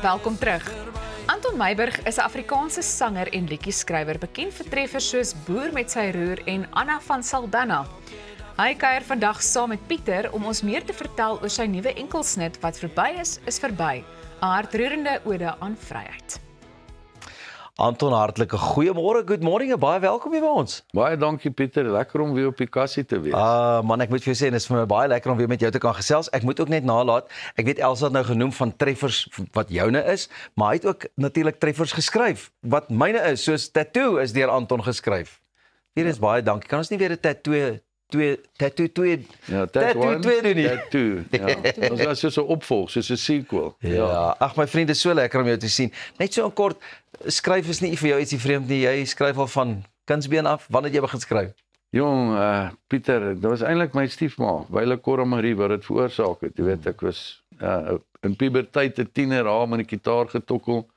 Welkom terug. Anton Meiburg is 'n Afrikaanse sanger en liedjieskrywer, bekend vir treffers soos Boer met sy roer en Anna van Saldanha. Hy kuier vandag saam met Pieter om ons meer te vertel oor sy nuwe enkelsnit wat verby is verby. 'n Hartroerende ode aan vryheid. Anton, hartlike goeiemôre, good morning en baie welkom hier by ons. Baie dankie Pieter, lekker om weer op die kassie te wees. Man, ek moet vir jou sê, dit is vir my baie lekker om weer met jou te kan gesels. Ek moet ook net nalaat, ek weet Elsa het nou genoem van treffers wat joune is, maar hy het ook natuurlik treffers geskryf, wat myne is, soos Tattoo is deur Anton geskryf. Hier is baie dankie, kan ons nie weer 'n tattoo 2 Ja, Tattoo 2 doen nie. Tattoo, ja. Ons was soos 'n opvolg, soos 'n sequel. Ja, ag my vriende, so lekker om jou te sien. Net so kort, skryf is nie vir jou ietsie vreemd nie. Jy skryf al van kindsbeen af. Wanneer het jy begin skryf? Jong, Pieter, dit was eintlik my stiefma, Wyle Cora Marie wat dit veroorsaak het. Jy weet, ek was in puberteit 'n tiener, haar met 'n gitaar getokkel.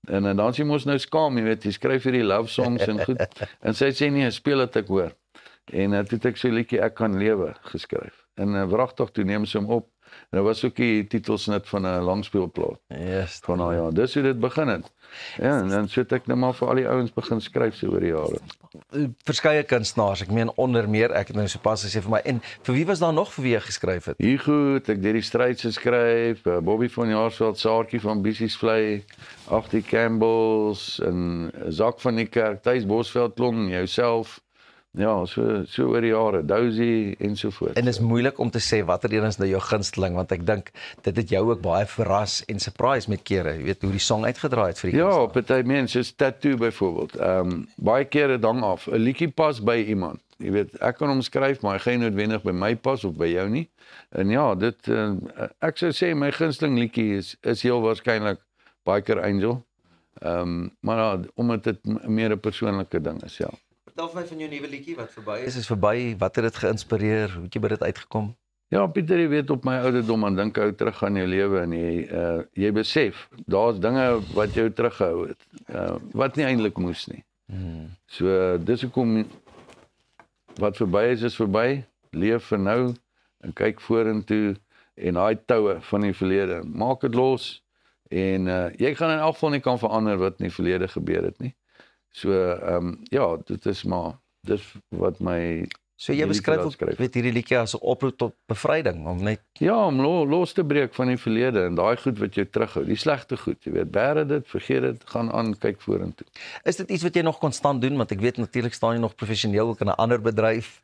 En dan sien ons nou skaam, jy weet, jy skryf hierdie love songs en goed. En sy sê nee, speel dit ek hoor. En toe het ek so 'n liedjie Ek kan lewe geskryf. En wragtig toe neem sy hom op. En dit was ook die titelsnit van 'n langspeelplaat. Yes. Van ja, dis hoe dit begin het. Ja, en dan so het ek nou maar vir al die ouens begin skryf so oor die jare. Verskeie kunstenaars, ek meen onder meer, ek het nou sopas gesê vir my, en vir wie was daar nog vir wie jy geskryf het? Hugo, ek het die Stryd geskryf, Bobby van Jaarsveld, Saartjie van Bissies Vlei, Agtie Campbells en Zak van die Kerk, Thys Bosveld klon, jouself. Ja, so oor die jare, Dousie en so voort. En dit is moeilik om te sê watter een is nou jou gunsteling, want ek dink dit het jou ook baie verras en surprise met kere, jy weet hoe die song uitgedraai het vir die Ja, party mense, soos Tattoo byvoorbeeld. Baie kere hang af, 'n liedjie pas by iemand. Jy weet, ek kan hom skryf, maar hy gaan nie noodwendig by my pas of by jou nie. En ja, dit ek sou sê my gunsteling liedjie is heel waarskynlik Biker Angel. Maar ja, omdat dit meer 'n persoonlike ding is, ja. Vertel vir my van jou nuwe liedjie wat verby is verby, wat het dit geïnspireer, hoe het jy by dit uitgekom? Ja, Pieter, jy weet op my ouderdom dan dink ek terug aan jou lewe en jy besef, daar's dinge wat jou teruggehou het, wat nie eintlik moes nie. So dis hoekom wat verby is verby, leef vir nou en kyk vorentoe en daai toue van die verlede, maak dit los en jy gaan in elk geval nie kan verander wat in die verlede gebeur het nie. So, ja, dit is maar, dis wat my... So jy beskryf ook, weet hierdie liedjie as 'n oproep tot bevryding, om net... Ja, om los te breek van die verlede en daai goed wat jou terughou, die slegte goed, jy weet, bære dit, vergeet dit, gaan aan, kyk vorentoe. Is dit iets wat jy nog konstant doen, want ek weet natuurlik staan jy nog professioneel ook in 'n ander bedryf?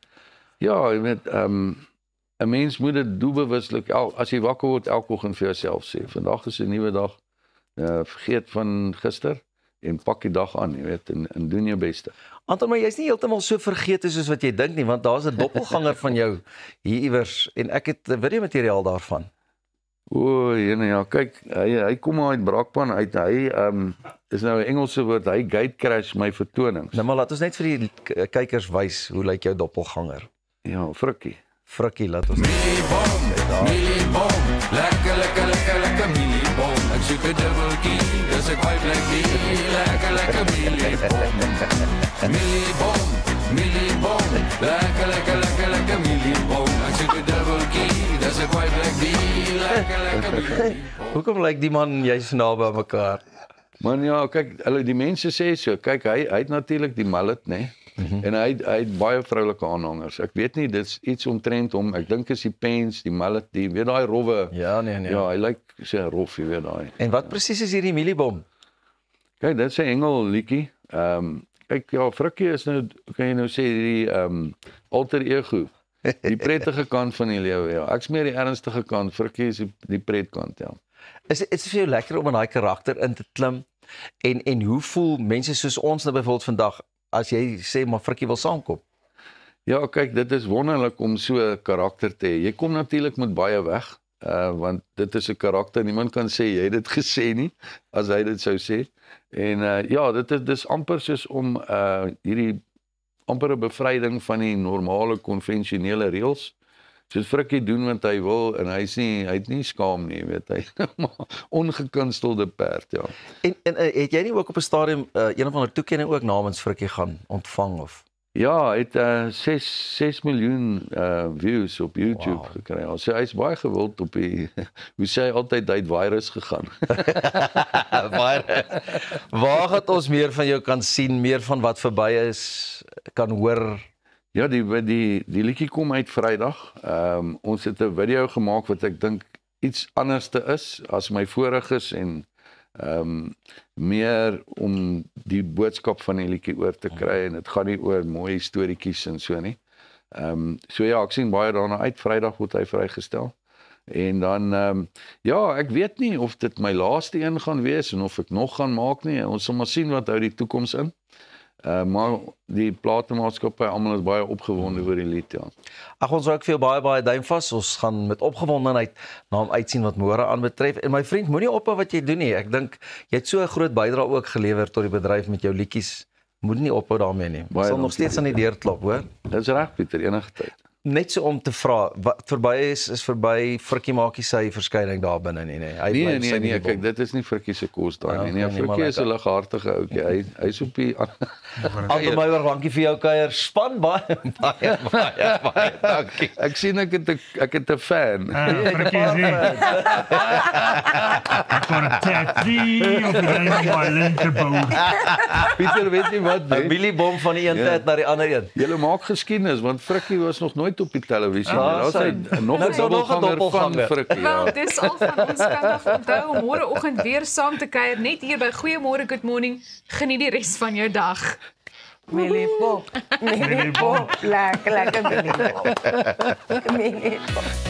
Ja, jy weet, 'n mens moet dit doelbewuslik, as jy wakker word, elke oggend vir jouself sê, vandag is 'n nuwe dag, vergeet van gister, en pak die dag aan, jy weet, en doen jou beste. Anton, maar jy's nie heeltemal so vergete soos wat jy dink nie, want daar's 'n doppelganger van jou hier iewers, en ek het videomateriaal daarvan. O, ja, kyk, hy kom uit Brakpan uit, hy is nou 'n Engelse woord, hy gatecrash my vertonings. Nou maar laat ons net vir die kykers wys, hoe lyk jou doppelganger? Ja, Frikkie. Frikkie, laat ons... Mieliebom, lekker mieliebom. Ek soek 'n dubbeltjie, dis ek baie plekkie. Lekker mieliebom. Mieliebom, lekker mieliebom. Ek soek 'n dubbeltjie, dis ek baie plekkie. Lekker mieliebom. Hoekom lyk die man jy's naby aan mekaar? Man ja, kyk, die mense sê so, kyk, hy het natuurlik die mullet, né? En hy het baie vroulike aanhangers. Ek weet nie, dit's iets omtrent hom. Ek dink is die pens, die mullet, die weet daai rowwe. Ja, nee. Ja, hy lyk so rof, jy weet daai. En wat presies is hierdie mieliebom? Kyk, dit is 'n engel liedjie. Kyk, ja, Frikkie is nou, kan jy nou sê, die alter ego. Die prettige kant van die lewe, ja. Ek's meer die ernstige kant, Frikkie is die pretkant, ja. Is dit vir jou lekker om in daai karakter in te klim? En hoe voel mense soos ons nou byvoorbeeld vandag, as jy sê, maar Frikkie wil saamkom? Ja, kyk, dit is wonderlik om so 'n karakter te hê. Jy kom natuurlik met baie weg, want dit is 'n karakter, niemand kan sê jy het dit gesê nie, as hy dit sou sê. En ja, dis amper soos om hierdie amper 'n bevryding van die normale, konvensionele reëls. Soos Frikkie doen wat hy wil, en hy het nie skaam nie, weet hy. Ongekunstelde perd, ja. En het jy nie ook op 'n stadium een of ander toekenning ook namens Frikkie gaan ontvang of? Ja, hy het 6 miljoen views op YouTube gekry. So hy's baie gewild op die hoe sê hy altyd, hy het virus gegaan. Waar gaan ons meer van jou kan sien, meer van wat verby is, kan hoor? Ja, die liedjie kom uit Vrydag. Ons het 'n video gemaak wat ek dink iets anderste is as my voriges en meer om die boodskap van die liedjie oor te kry en dit gaan nie oor mooi storieetjies en so nie. So ja, ek sien baie daarna uit. Vrydag word hy vrygestel. En dan ja, ek weet nie of dit my laaste een gaan wees en of ek nog gaan maak nie. Ons sal maar sien wat hou die toekoms in. Maar die platenmaatskappy almal is baie opgewonde oor die lied, ja. Ag, ons hou ook veel baie duim vas. Ons gaan met opgewondenheid na hom uitsien wat môre aanbetref. En my vriend, moenie ophou wat jy doen nie. Ek dink jy het so 'n groot bydrae ook gelewer tot die bedryf met jou liedjies. Moenie nie ophou daarmee nie. Ons sal nog steeds aan die deur klop, hoor. Dis reg, Pieter, enige tyd. Net so om te vra, wat verby is verby. Frikkie maak nie sy verskyning daar binne nie, nee. Hy bly sy Nee, kyk, dit is nie Frikkie se kos daai nie. Nee, Frikkie is 'n lighartige ouetjie. Hy's op die Anton Meyburg, dankie vir jou kuier. Span baie dankie. Ek sien ek het 'n fan. Frikkie is nie. Ek kon 'n tattoo op my linkerbou. Pieter, weet jy wat? 'n Mieliebom van die een tyd na die ander een. Julle maak geskiedenis want Frikkie was nog nooit op die televisie nie. Daar's nog 'n dubbelganger van Frikkie. Wel, dis al van ons kant af. Onthou om môreoggend weer saam te kuier net hier by Goeiemôre Good Morning. Geniet die res van jou dag. Mieliebom, lekker mieliebom. Mieliebom.